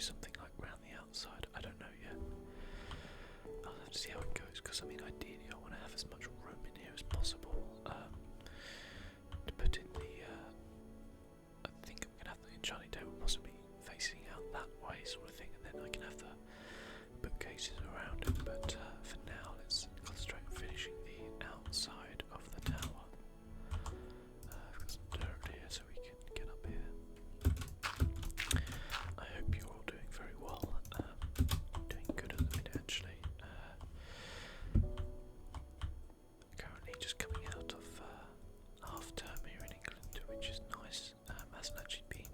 something like round the outside. I don't know yet. I'll have to see how it goes, because I mean ideally I want to have as much room in here as possible to put in the I think I'm going to have the enchanting table possibly facing out that way sort of thing, and then I can have the bookcases around it, but for now let's concentrate on finishing the outside of the tower. I've got some dirt here so we can get up here. I hope you're all doing very well. Doing good at the minute actually. Currently just coming out of half term here in England, which is nice. Hasn't actually been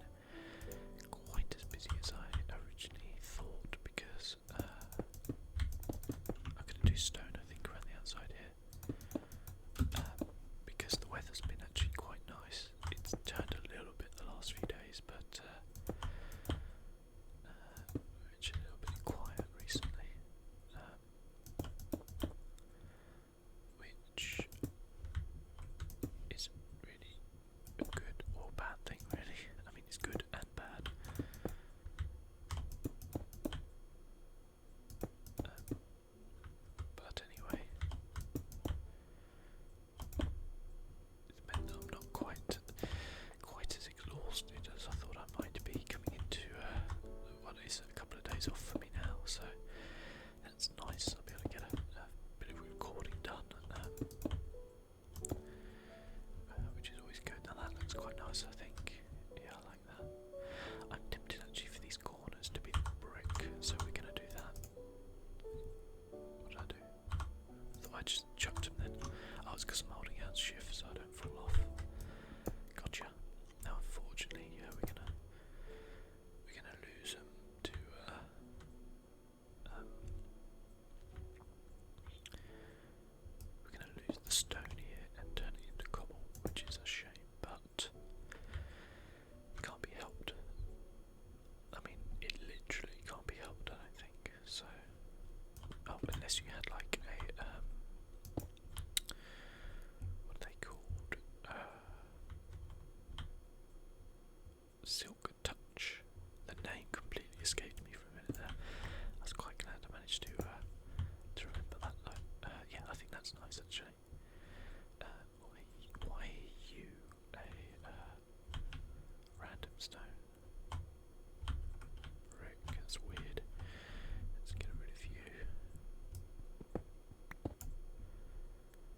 quite as busy as I originally thought, because I'm going to do stone I think around the outside here, because the weather's been actually quite nice. It's turned a little bit the last few days, but it's a little bit quiet recently, which isn't really a good or bad thing really. I mean it's good and bad. But anyway, it's meant that I'm not quite as exhausted as I thought I might be coming into what is a couple of days off for me now, so that's nice. I'll be able to get a bit of recording done, which is always good. Now that looks quite nice, I think. Yeah, I like that. I'm tempted actually for these corners to be brick, so we're going to do that. What did I do? I thought I just chucked them then. Oh, it's because I'm holding out shift so I don't fall off. Gotcha. Now unfortunately, yeah, we're gonna lose them to we're gonna lose the stone here and turn it into cobble, which is a shame, but it can't be helped. I mean, it literally can't be helped, I don't think. So, oh, unless you had like a what are they called? Silk Touch. The name completely escaped me for a minute there. I was quite glad I managed to remember that though. Yeah, I think that's nice actually. Why you a random stone? Rick, that's weird. Let's get rid of you.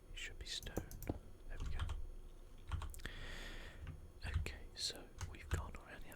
You should be stone. There we go. Okay, so we've gone around the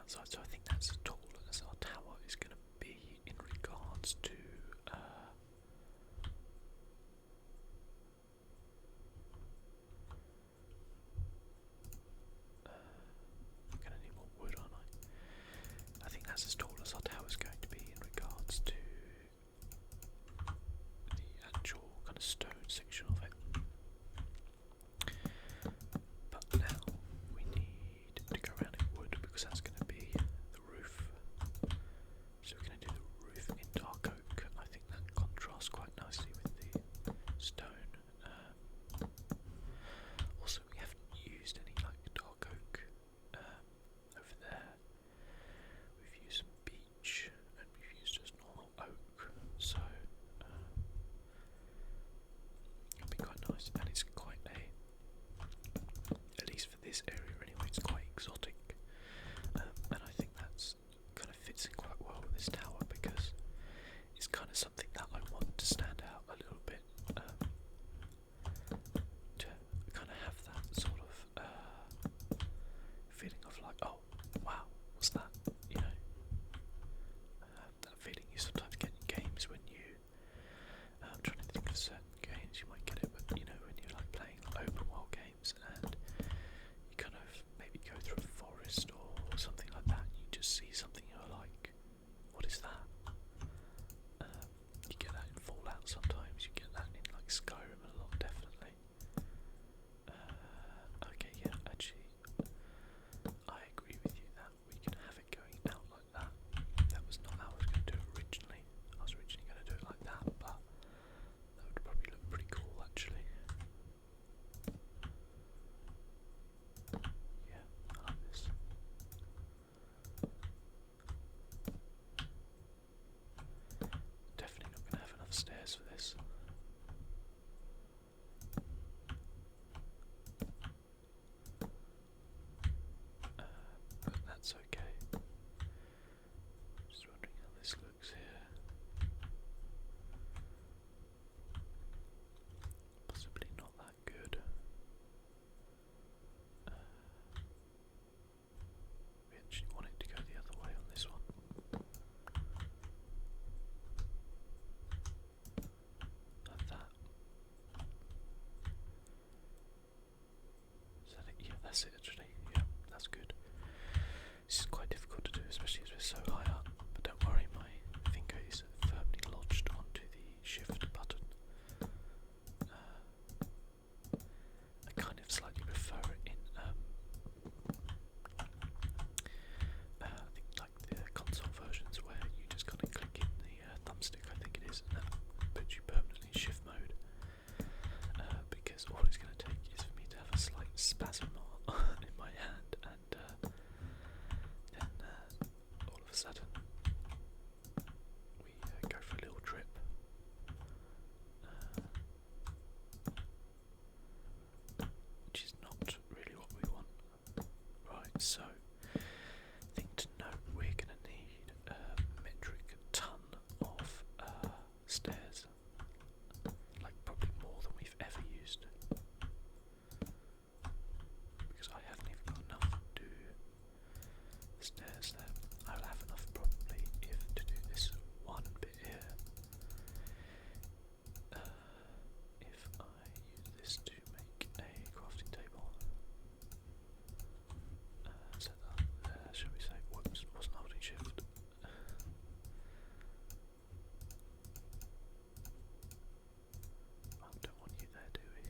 So, thing to note, we're going to need a metric ton of stairs, like probably more than we've ever used, because I haven't even got enough to do the stairs there. I'll have enough probably if to do this one bit here. If I use this to make a crafting table, set that there, shall we say? Whoops, wasn't holding shift. Oh, don't want you there, do we?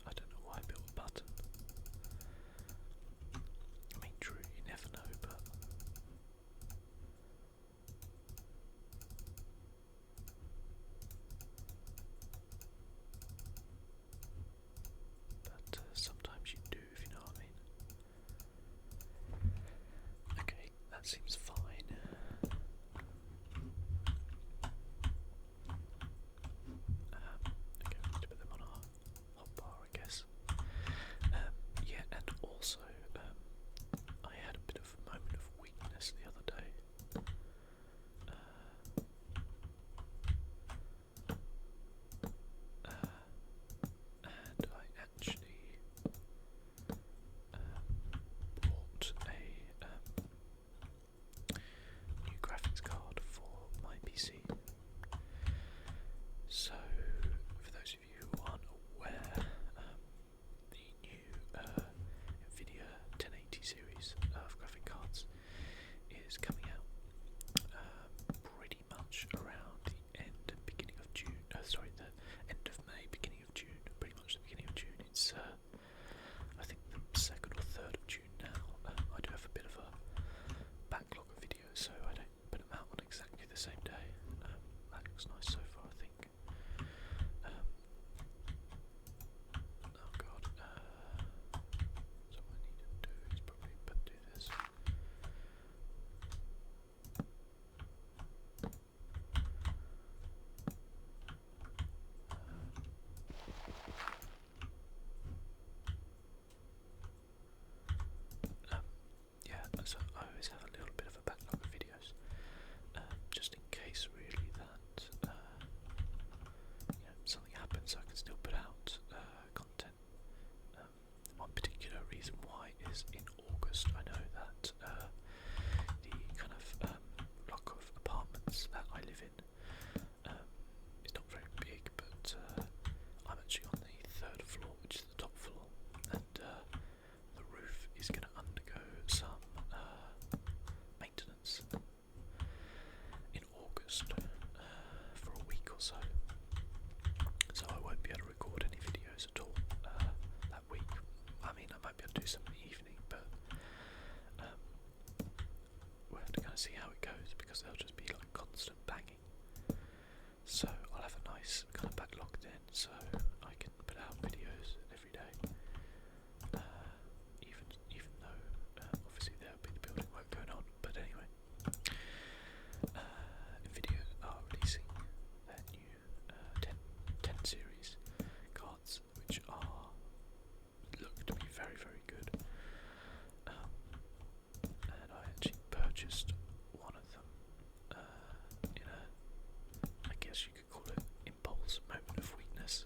I don't know why I built a button. I mean, true, you never know, but sometimes you do, if you know what I mean. Okay, that seems fine. Okay, we need to put them on our hotbar, I guess. Yeah, and also, I had a bit of a moment of weakness the other day. And I actually bought a new graphics card for my PC. So, for those of you who aren't aware, the new Nvidia 1080 series of graphic cards is coming out pretty much around the end and beginning of June. Sorry, the end of May, beginning of June. Pretty much the beginning of June. It's I think the 2nd or 3rd of June now. I do have a bit of a backlog of videos, so I don't put them out on exactly the same day. That looks nice so far, I think. Oh god. So what I need to do is probably do this. Yeah, so I always have a little bit of a backlog of videos, just in case really that something happens, so I can still put out content. One particular reason why is in August I know that the kind of block of apartments that I live in is not very big, but I'm actually on the 3rd floor, which is the top floor, and the roof is going to undergo some maintenance in August for a week or so. So I won't be able to record any videos at all that week. I mean, I might be able to do some in the evening, but we'll have to kind of see how it goes, because there'll just be like constant banging. So I'll have a nice kind of backlog then, so I can put out videos every day. Even though obviously there'll be the building work going on, but anyway. Nvidia are releasing their new 10 series cards, which look to be very, very good. And I actually purchased one of them in a, I guess you could call it, impulse moment of weakness.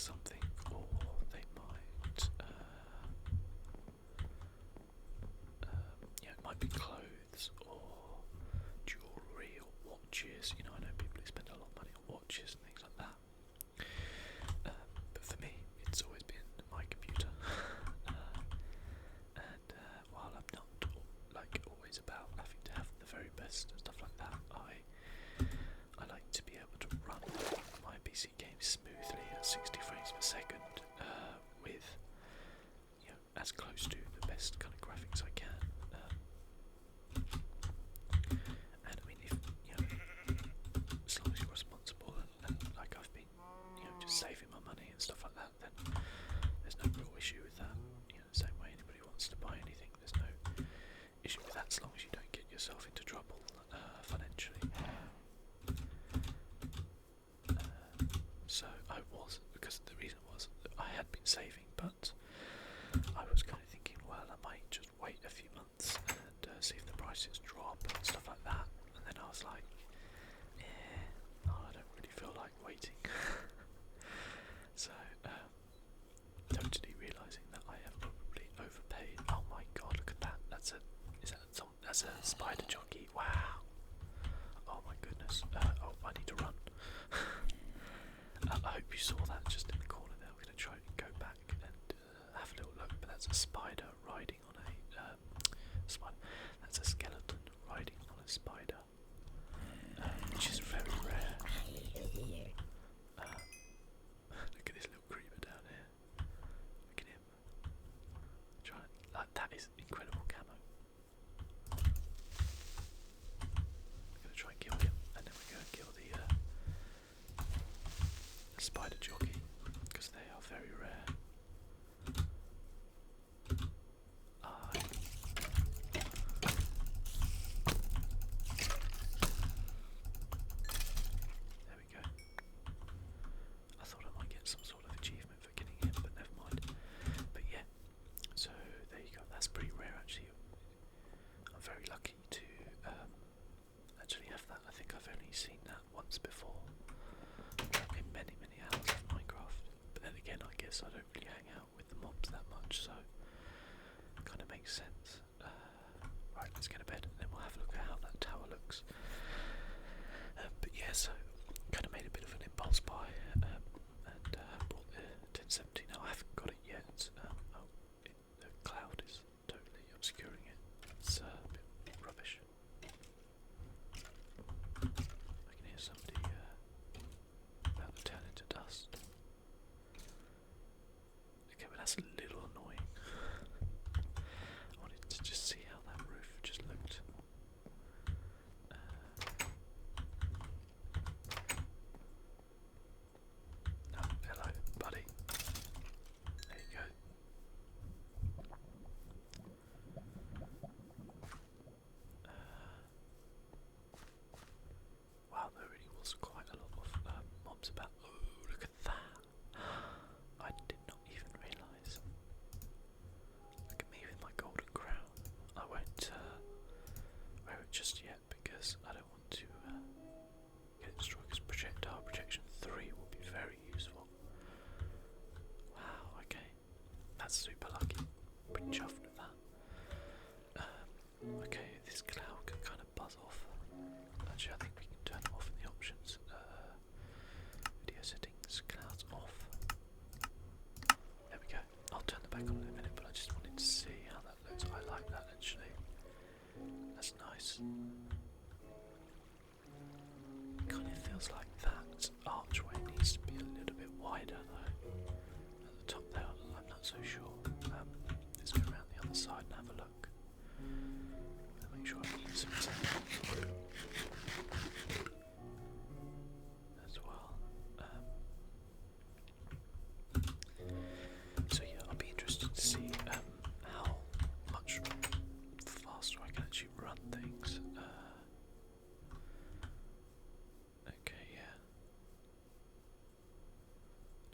something, or they might, it might be clothes or jewellery or watches. You know, I know people who spend a lot of money on watches and things like that. But for me, it's always been my computer. And while I'm not always about having to have the very best and stuff like that, I like to be able to run my PC games smoothly at 60 frames per second, with as close to the best kind of graphics I can. And I mean, if as long as you're responsible and like I've been, just saving my money and stuff like that, then there's no real issue with that. The same way anybody wants to buy anything, there's no issue with that as long as you don't get yourself into trouble financially. So I was, because the reason was that I had been saving, but I was kind of thinking, well, I might just wait a few months and see if the prices drop and stuff like that. And then I was like, I don't really feel like waiting. So, totally realising that I have probably overpaid. Oh my god, look at that! That's a spider jockey. Wow! Oh my goodness! I need to run. I hope you saw that just in the corner there. We're going to try and go back and have a little look. But that's a spider riding on a spider. That's a skeleton riding on a spider, which is very rare. Look at this little creeper down here. Look at him. That is incredible camo. We're going to try and kill him, and then we're going to kill the spider jockey, because they are very rare. There we go. I thought I might get some sort of achievement for getting him, but never mind. But yeah, so there you go. That's pretty rare actually. I'm very lucky to actually have that. I think I've only seen that once before in many hours of Minecraft. But then again, I guess I don't really hang out with the mobs that much, so it kind of makes sense. Right, let's get to bed and then we'll have a look at how that tower looks. But yeah, so kind of made a bit of an impulse buy and bought the 1070. Now I haven't got it yet. The cloud is totally obscuring it. It's a bit rubbish. I can hear somebody about to turn into dust. Okay, but that's a little annoying. I wanted to just see how that roof just looked. Oh, hello, buddy. There you go. Wow, there really was quite a lot of mobs about. Oh, look at that! I did not even realise. Look at me with my golden crown. I won't wear it just yet because I don't want to get it destroyed, because projectile protection 3 will be very useful. Wow, okay. That's super lucky. Pretty chuffed with that. Okay, this cloud can kind of buzz off. Actually, I think we can turn it off in the options. Video settings, clouds off. There we go. I'll turn it back on in a minute, but I just wanted to see how that looks. I like that actually. That's nice. Kind of feels like that archway needs to be a little bit wider though. At the top there, I'm not so sure. Let's go around the other side and have a look. Make sure I'm using something as well. So yeah, I'll be interested to see how much faster I can actually run things. Okay, yeah.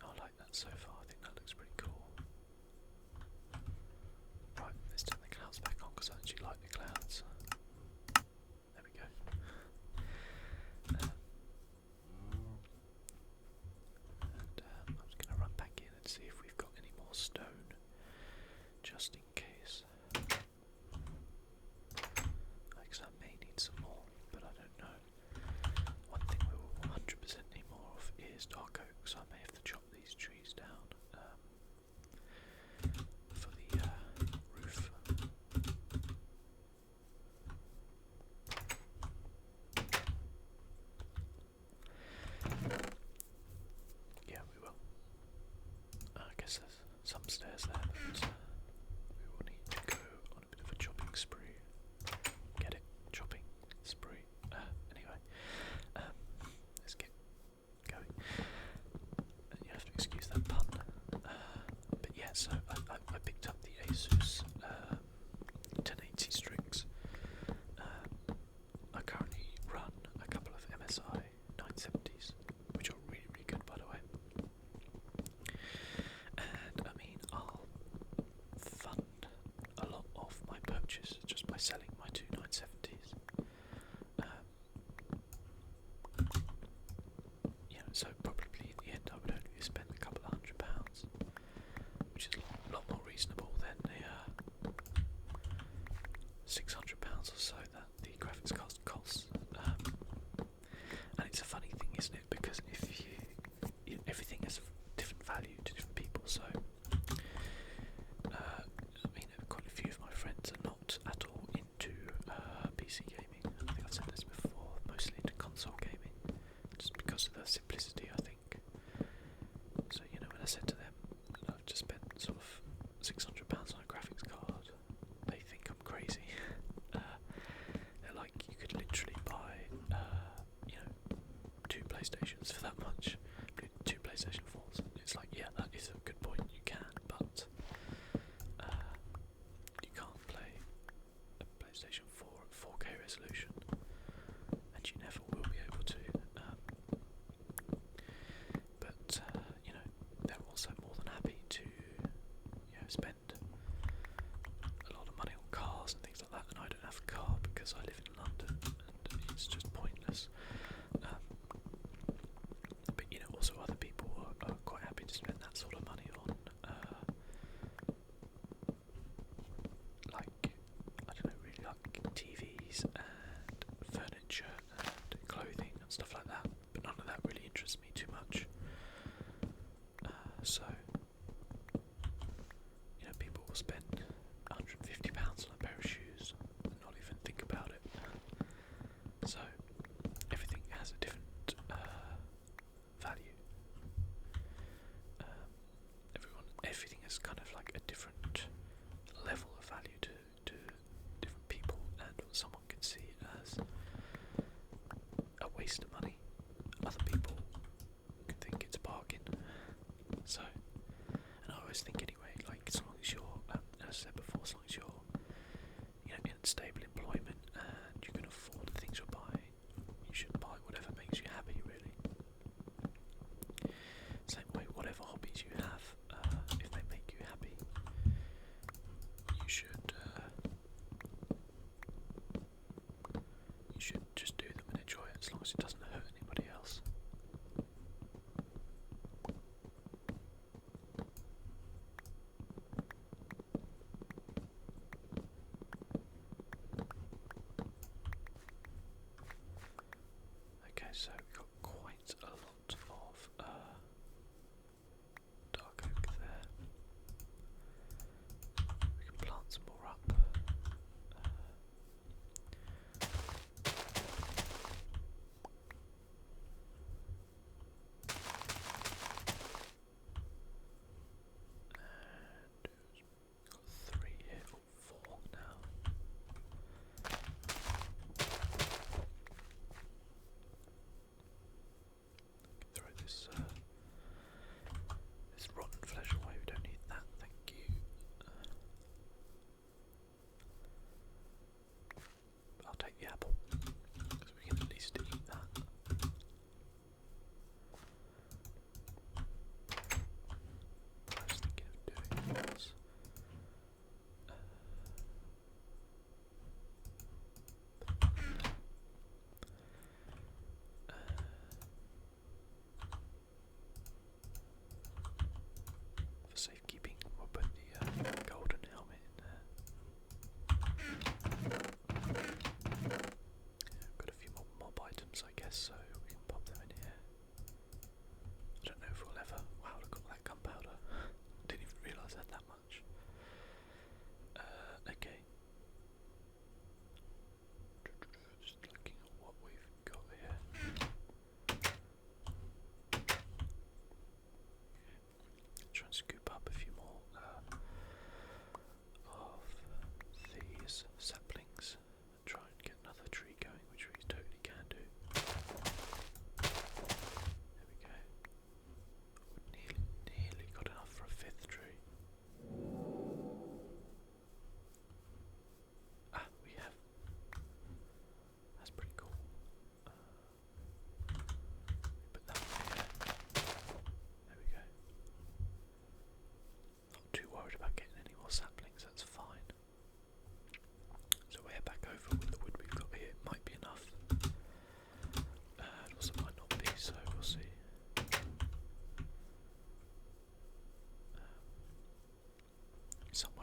I like that so far. I think that looks pretty cool. Right, let's turn the clouds back on because I actually like the clouds. There we go. And I'm just going to run back guess there's some stairs there, but we will need to go on a bit of a chopping spree. Get it? Chopping spree. Anyway, let's get going. You have to excuse that pun. But yeah, so I picked up the Asus 1080 strings. I currently run a couple of MSI 970s, which are really, really good, by the way. And I mean, I'll fund a lot of my purchase just by selling my two 970s. So probably in the end I would only spend a couple of £100, which is a lot more reasonable than the £600 or so that the graphics card costs. And it's a funny thing, isn't it? Because if everything has different value to different people. So I mean, quite a few of my friends are not at all into PC gaming. I think I've said this before. Mostly into console gaming, just because of the simplicity, I think. So when I said to them that I've just spent sort of £600 on a graphics card, they think I'm crazy. They're like, you could literally buy, two PlayStations for that much, two PlayStation 4s. It's like, yeah, that is a good point. You can, but you can't play a PlayStation 4 at 4K resolution, and you never will be able to. But they're also more than happy to spend a lot of money on cars and things like that, and I don't have a car because I live in London and it's just pointless. But also other people are quite happy to spend that sort of money on like, I don't know, really like TVs and furniture and clothing and stuff like that, but none of that really interests me too much. So people will spend £150 on a pair of shoes and not even think about it. So everything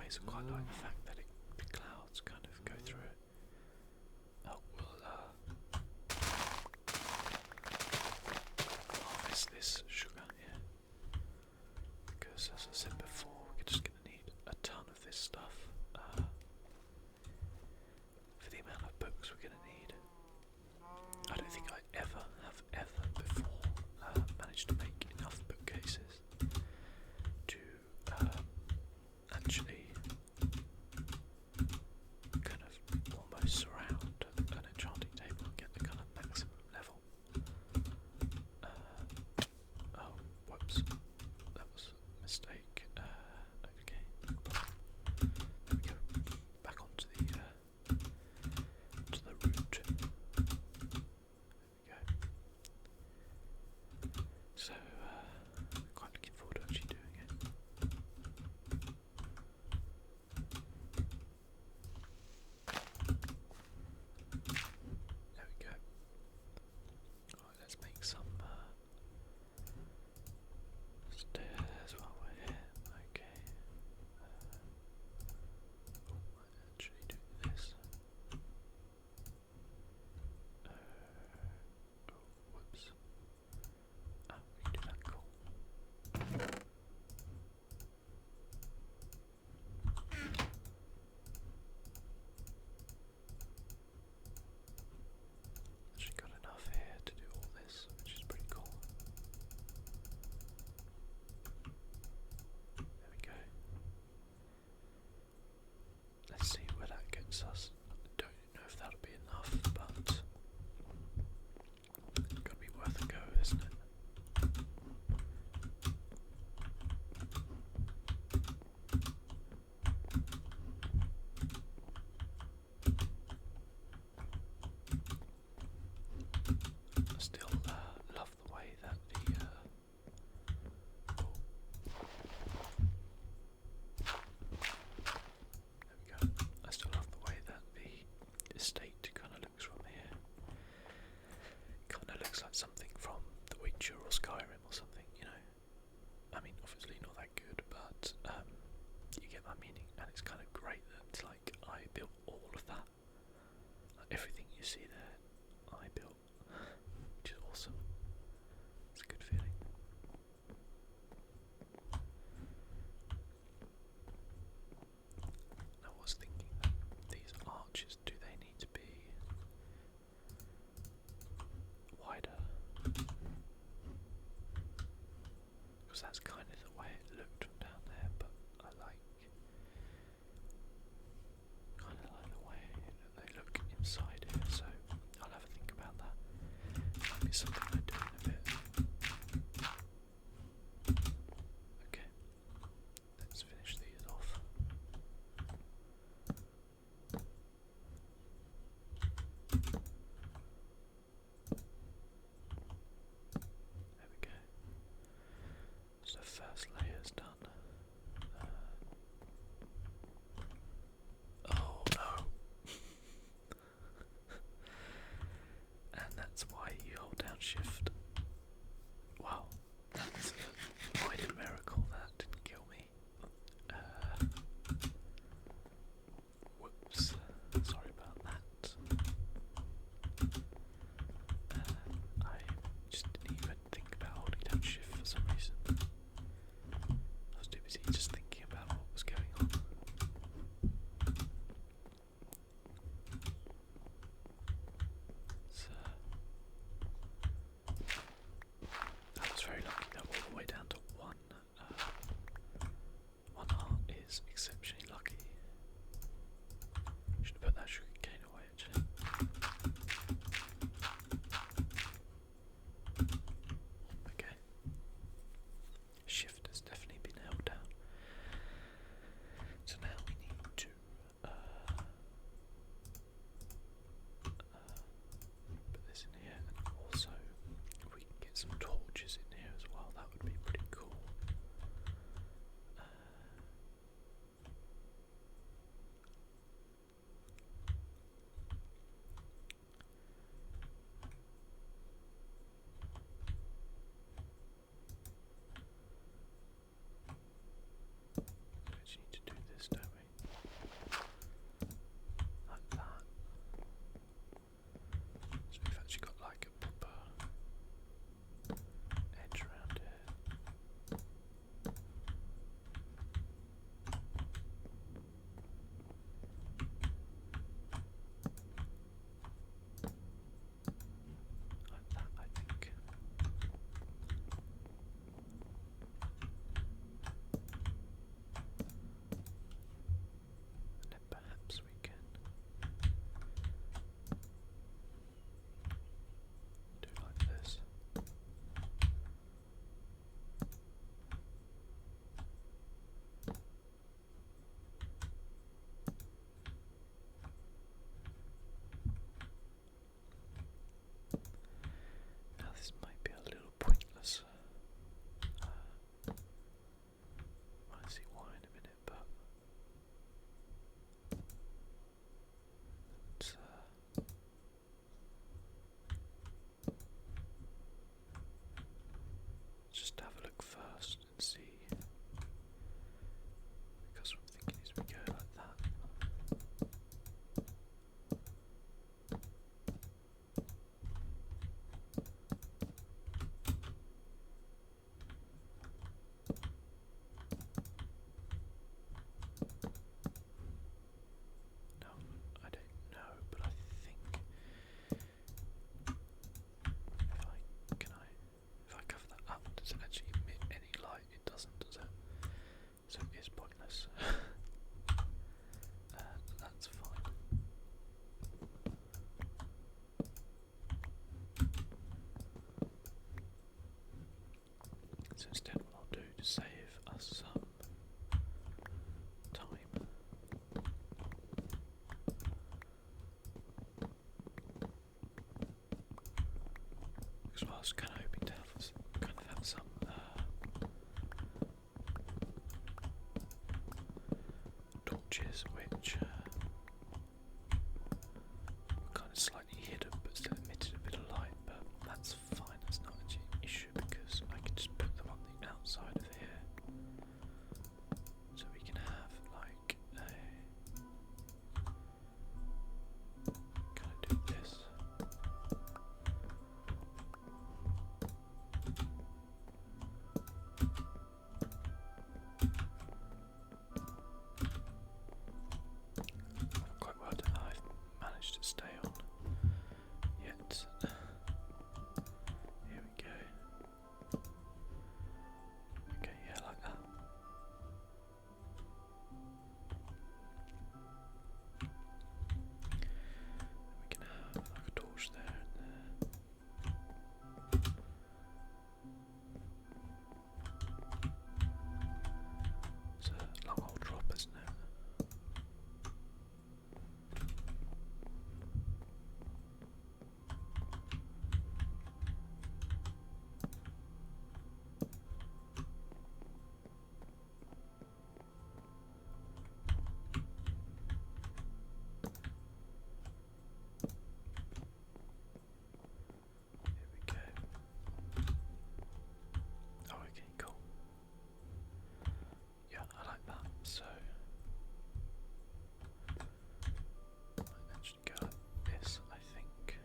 ways, I quite like the fact that the clouds kind of go through it. Oh, we'll harvest this sugar here, because as I said before, we're just going to need a ton of this stuff for the amount of books we're going to need. I don't think I ever before managed to make enough bookcases to actually kind of almost surround an enchanting table and get the kind of maximum level. Oh, whoops, that was a mistake. Okay, there we go. Back onto the route. There we go. So, quite looking forward to actually doing it. There we go. Alright, let's make some stairs while we're here. Okay. Might actually do this. Whoops. Oh, we can do that, cool. Actually got enough here to do all this, which is pretty cool. There we go. Let's see where that gets us. I don't know if that'll be enough, but it's gotta be worth a go, isn't it? I still love the way that the there we go. I still love the way that the estate kind of looks from here. Kind of looks like something from The Witcher or Skyrim or something, you know. I mean, obviously not that good, but you get my meaning, and it's kind of great that like I built all of that. Like, everything you see there, I built, which is awesome. It's a good feeling. I was thinking that these arches, do they need to be wider? Because that's kind of the way it looked from down there, but I kind of like the way that they look inside here, so I'll have a think about that. Might be something I do in a bit. Okay, let's finish these off. There we go. So first layer's done. Oh no! And that's why you hold down shift save us some time. Because I was kind of hoping to have some torches which were kind of slightly hidden but still emitted a bit of light, but that's fine, that's not actually an issue because I can just put them on the outside of here. So we can have like a kind of do this. Quite well done. I've managed to stay on yet. Here we go. Okay, yeah, like that. We can have like a torch there and there. It's a long old drop, isn't it? Here we go. Oh, okay, cool. Yeah, I like that. So, might actually go like this, I think.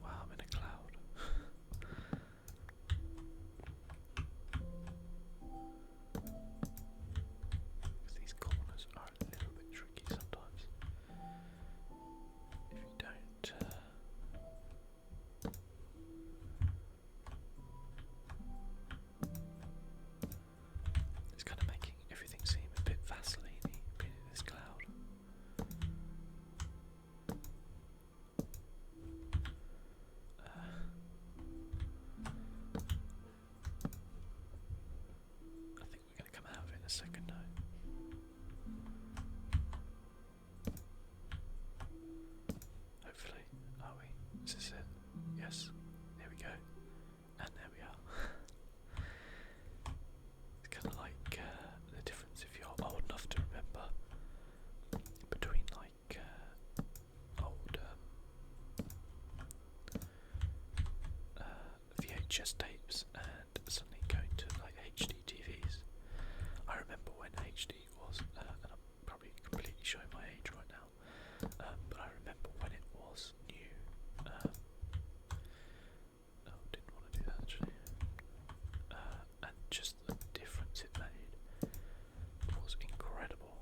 Wow, I'm in a cloud. 'Cause these corners are a little bit tricky sometimes. If you don't, it's kind of making everything seem a bit Vaseline-y, being in this cloud. I think we're going to come out of it in a second now. Hopefully. Are we? Is this it? Yes. There we go. And there we are. It's kind of like the difference if you're old enough to remember between like old VHS tapes and suddenly going to like HD TVs. I remember when HD was, and I'm probably completely showing my age right now, but I remember when it was new. No, didn't want to do that actually. And just the difference it made was incredible.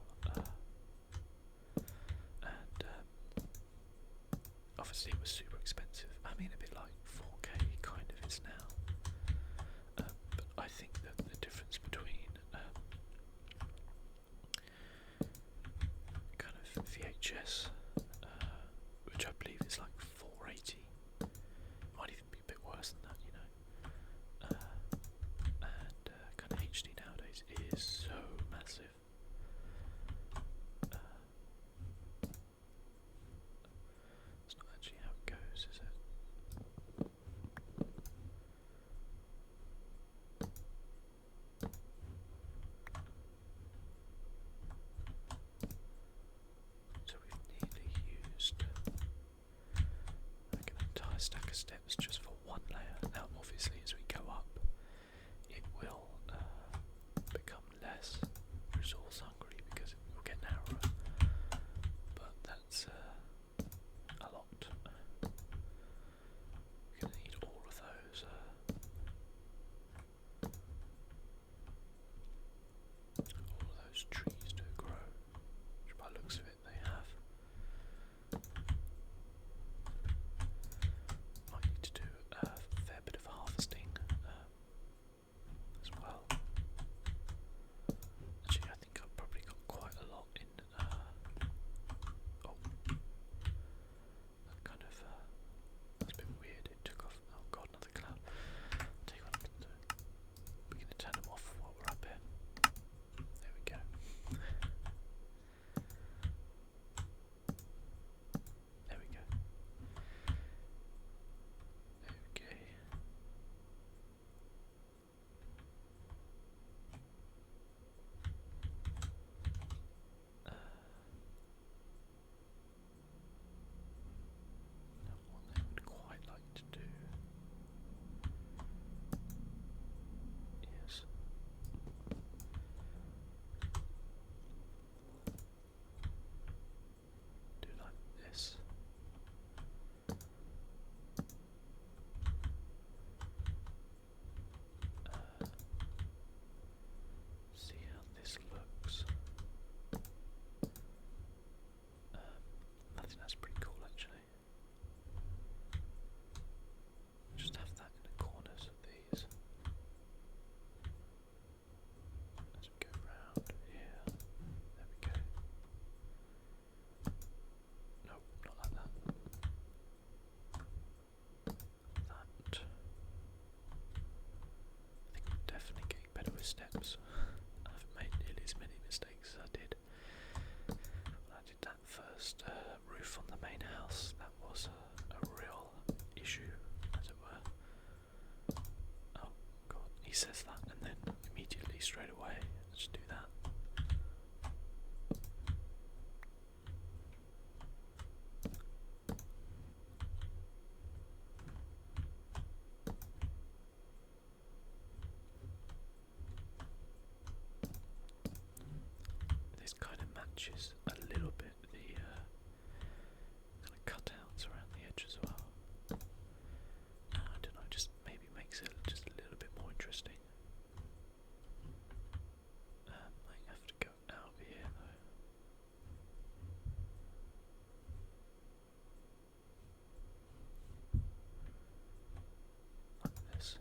And obviously it was super expensive. I mean, a bit like 4K kind of is now. But I think that the difference between kind of VHS, which I believe is like 480, might even be a bit worse than that, you know. And kind of HD nowadays is so massive. It's not actually how it goes, is it? So we've nearly used like an entire stack of steps just for one layer. Now obviously as we go up it will become less resource hungry because it will get narrower, but that's a lot. We're going to need all of those exposed roof on the main house. That was a real issue, as it were. Oh god, he says that and then immediately straight away, let's do that. This kind of matches a little bit the kind of cutouts around the edge as well. I don't know, just maybe makes it just a little bit more interesting. Might have to go out here though. Like this.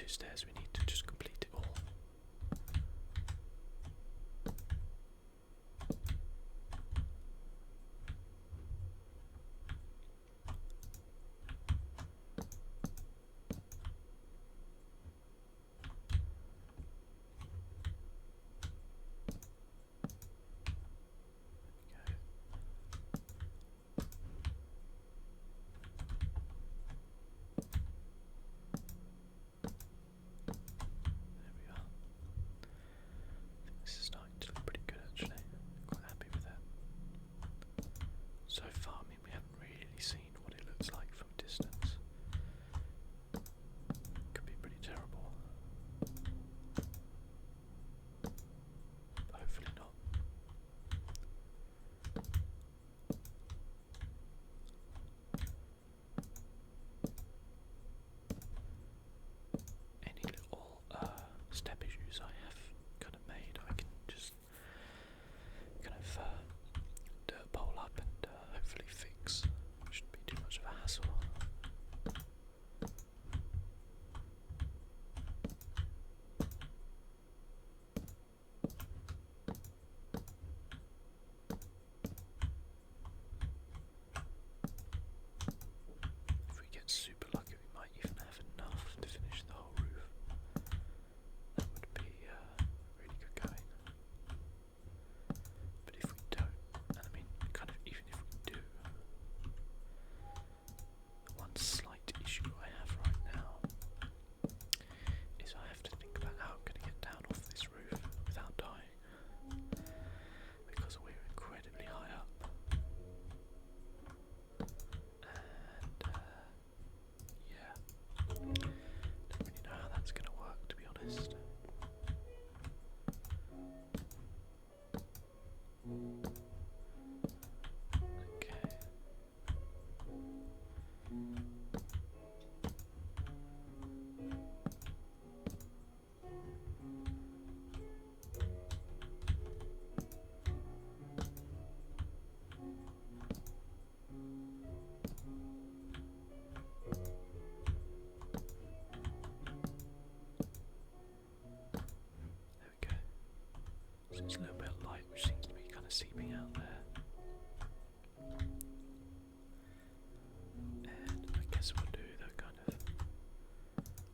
2 stairs, we need to just complete it all. There we are. I think this is starting to look pretty good actually. Quite happy with that. So far, I mean, we haven't really seen what it looks like from a distance. Could be pretty terrible. But hopefully not. Any little step issues I have kind of made, I can just kind of dirt bowl up and hopefully fix. Shouldn't be too much of a hassle. If we get super lucky, we might even have enough to finish the whole roof. That would be really good going. But if we don't, and I mean, kind of even if we do, the one slight issue I have right now is I have to think about how I'm going to get down off this roof without dying, because we're incredibly high up. And yeah, don't really know how that's going to work, to be honest. Okay. There we go. So it's a little bit of light which seems to be kind of seeping out there. And I guess we'll do the kind of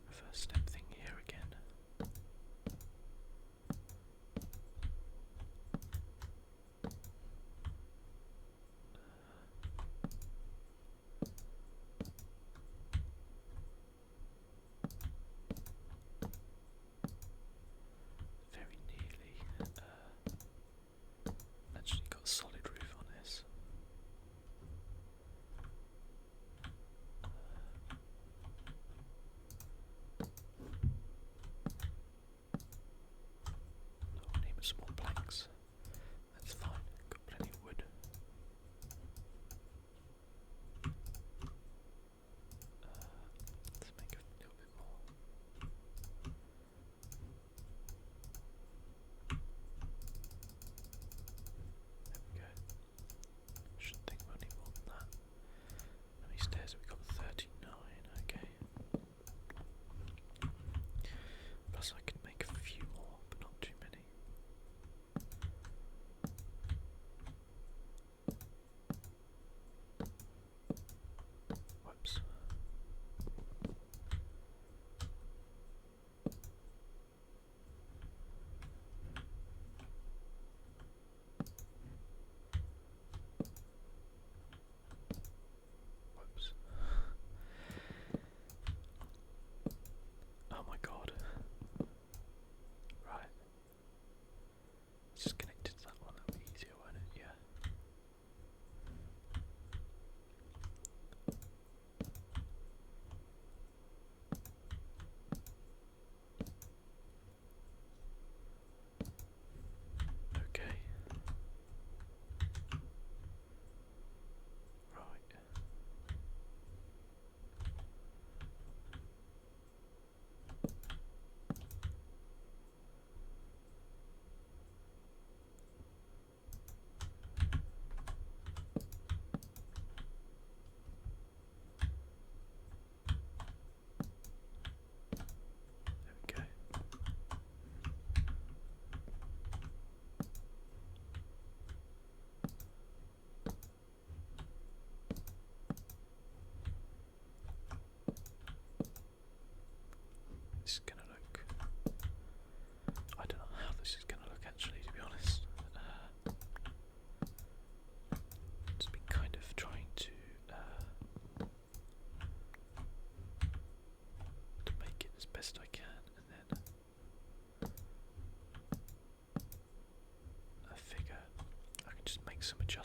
reverse step thing here again. Very nearly actually got a solid roof on this.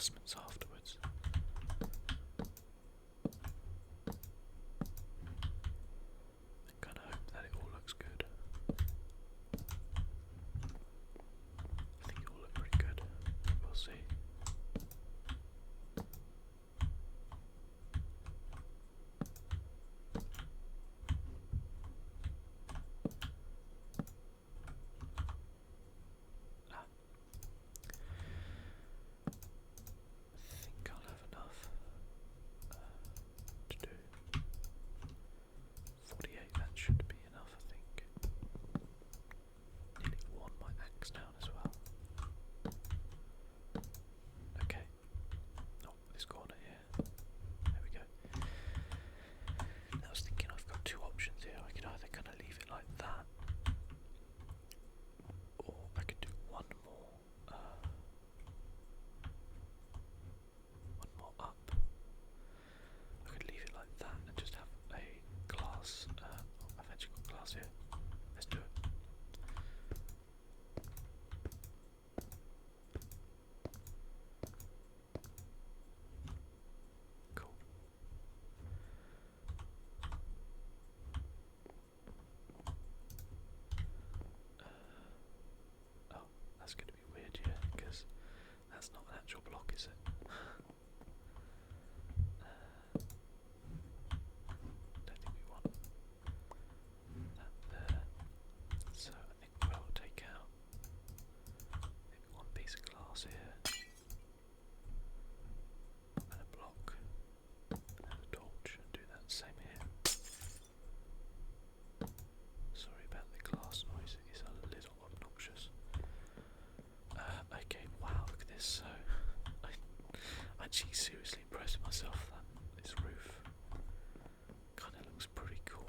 adjustments afterwards. And kind of hope that it all looks good. I think it will look pretty good. We'll see. I think I'll have enough to do 48. That should be enough, I think. Nearly worn my axe down as well. Okay. Oh, this corner here. There we go. I was thinking I've got two options here. I could either kind of leave it like that, or I could do one more up. I could leave it like that and just have a glass. I've actually got glass here. Let's do it. Cool. Oh, that's going to be weird, yeah, because that's not an actual block, is it? Don't think we want that there. So I think we'll take out maybe one piece of glass here, and a block, and a torch, and do that same here. Sorry about the glass noise, it is a little obnoxious. Okay, wow, look at this. So I'm actually seriously impressed with myself that this roof kind of looks pretty cool.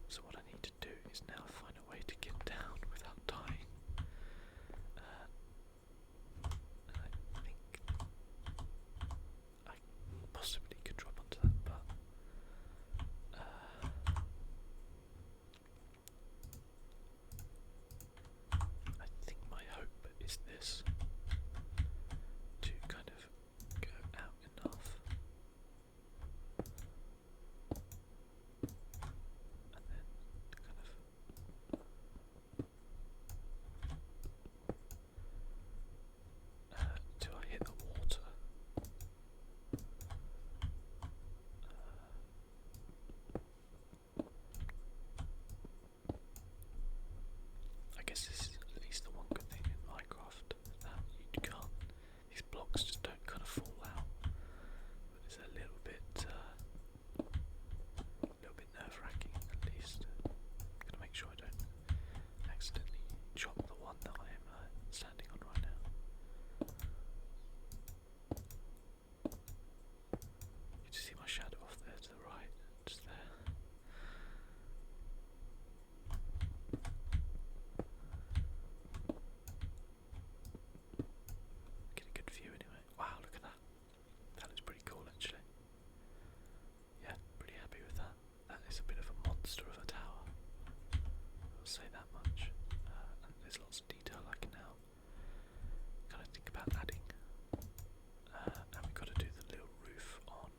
So what I need to do is now find a way to get down without dying. And I think I possibly could drop onto that, but I think my hope is this, to kind of go out enough and then kind of till I hit the water. I guess this is at least the one good thing in Minecraft, that you can't, these blocks just don't kind of fall out. But it's a little bit nerve-wracking at least. I'm gonna make sure I don't accidentally chop the one that I am standing on right now. You can see my shadow off there to the right, just there. Get a good view anyway. Wow, look at that. That looks pretty cool actually. Yeah, pretty happy with that. That is a bit of a monster of a tower. I'll say that much. And there's lots of detail I can now kind of think about adding. And we've got to do the little roof on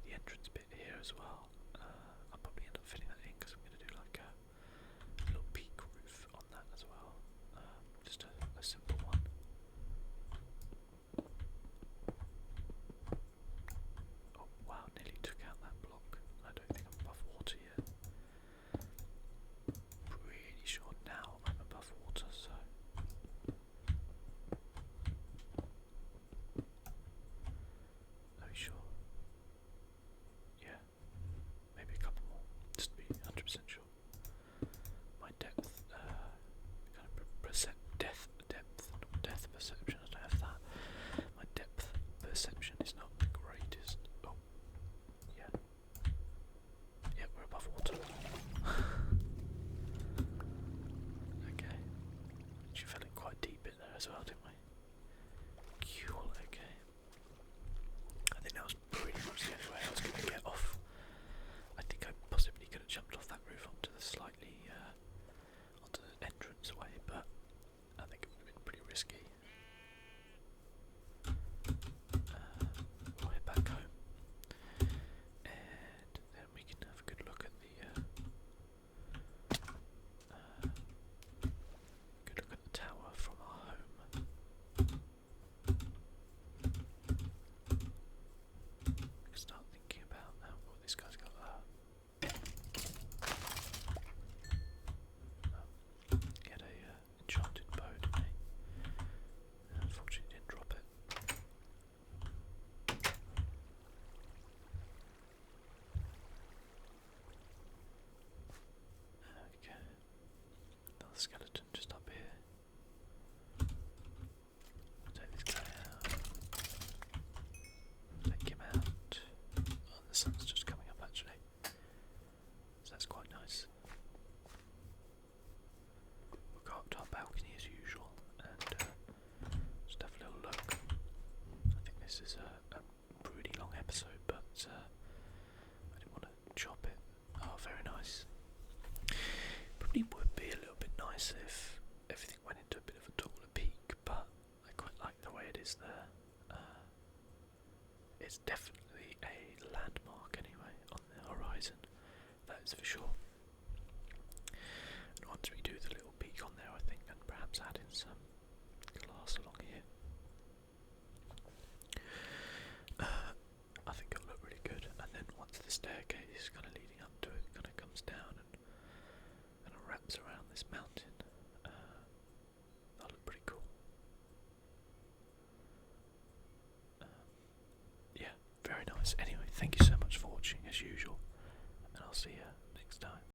the entrance bit here as well. I'll probably end up filling that in because I'm going to do like a little peak roof on that as well. Just a simple one. Oh wow, nearly took out that block. I don't think I'm above water yet. Pretty sure now I'm above water, so are you sure? Yeah, maybe a couple more, just to be 100% sure. My depth, kind of depth perception, I don't have that. My depth perception is not the greatest. Oh, yeah. Yeah, we're above water. Okay. She fell in quite deep in there as well, didn't we? Cool, okay. I think that was pretty much the only way I was going to get off. I think I possibly could have jumped off that roof onto the onto the entrance way, but I think it would have been pretty risky. times for sure. And once we do the little peak on there, I think, and perhaps add in some glass along here, I think it'll look really good. And then once the staircase kind of leading up to it kind of comes down and wraps around this mountain, that'll look pretty cool. Yeah, very nice. Anyway, thank you so much for watching as usual, and I'll see you next time.